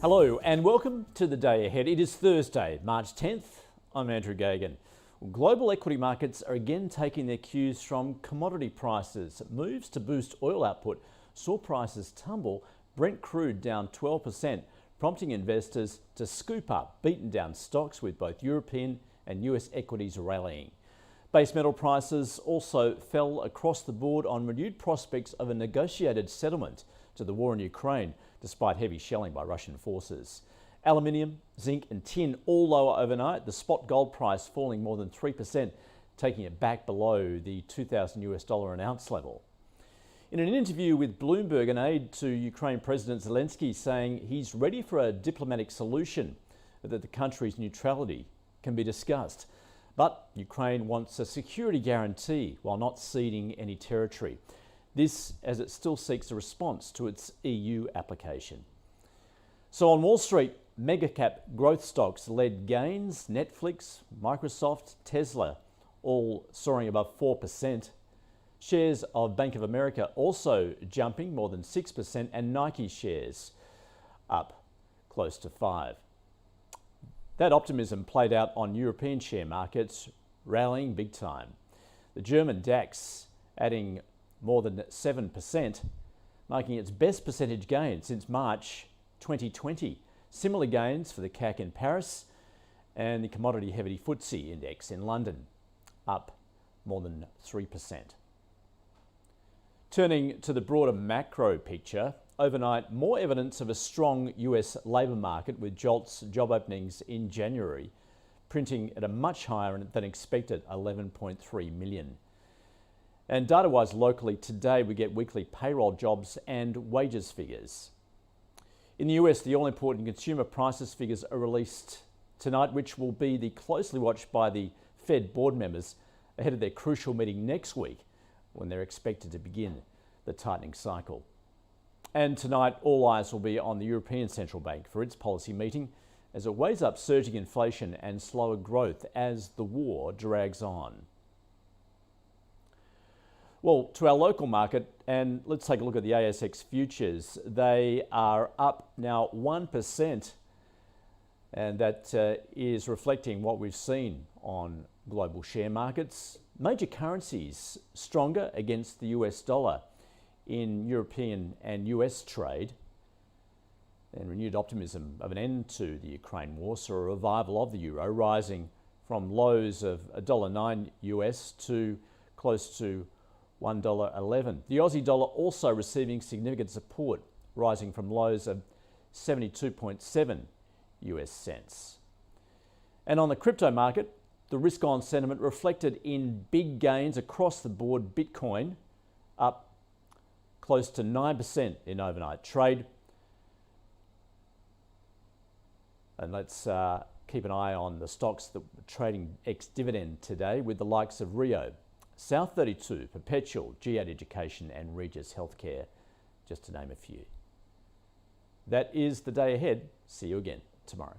Hello and welcome to the day ahead. It is Thursday, March 10th. I'm Andrew Gagan. Global equity markets are again taking their cues from commodity prices. Moves to boost oil output saw prices tumble, Brent crude down 12%, prompting investors to scoop up beaten down stocks with both European and US equities rallying. Base metal prices also fell across the board on renewed prospects of a negotiated settlement to the war in Ukraine, despite heavy shelling by Russian forces. Aluminium, zinc and tin all lower overnight, the spot gold price falling more than 3%, taking it back below the $2,000 an ounce level. In an interview with Bloomberg, an aide to Ukraine President Zelensky saying he's ready for a diplomatic solution, that the country's neutrality can be discussed. But Ukraine wants a security guarantee while not ceding any territory. This as it still seeks a response to its EU application. So on Wall Street, mega-cap growth stocks led gains. Netflix, Microsoft, Tesla all soaring above 4%. Shares of Bank of America also jumping more than 6%, and Nike shares up close to 5%. That optimism played out on European share markets, rallying big time. The German DAX adding more than 7%, making its best percentage gain since March 2020. Similar gains for the CAC in Paris and the commodity heavy FTSE index in London, up more than 3%. Turning to the broader macro picture, overnight, more evidence of a strong US labour market with JOLTS job openings in January, printing at a much higher than expected 11.3 million. And data-wise locally today, we get weekly payroll jobs and wages figures. In the US, the all-important consumer prices figures are released tonight, which will be closely watched by the Fed board members ahead of their crucial meeting next week, when they're expected to begin the tightening cycle. And tonight, all eyes will be on the European Central Bank for its policy meeting as it weighs up surging inflation and slower growth as the war drags on. Well, to our local market, and let's take a look at the ASX futures. They are up now 1%, and that is reflecting what we've seen on global share markets. Major currencies stronger against the US dollar in European and US trade, and renewed optimism of an end to the Ukraine war saw a revival of the euro, rising from lows of $1.09 US to close to $1.11. The Aussie dollar also receiving significant support, rising from lows of 72.7 US cents. And on the crypto market, the risk-on sentiment reflected in big gains across the board. Bitcoin up close to 9% in overnight trade. And let's keep an eye on the stocks that were trading ex-dividend today, with the likes of Rio, South32, Perpetual, G8 Education and Regis Healthcare, just to name a few. That is the day ahead. See you again tomorrow.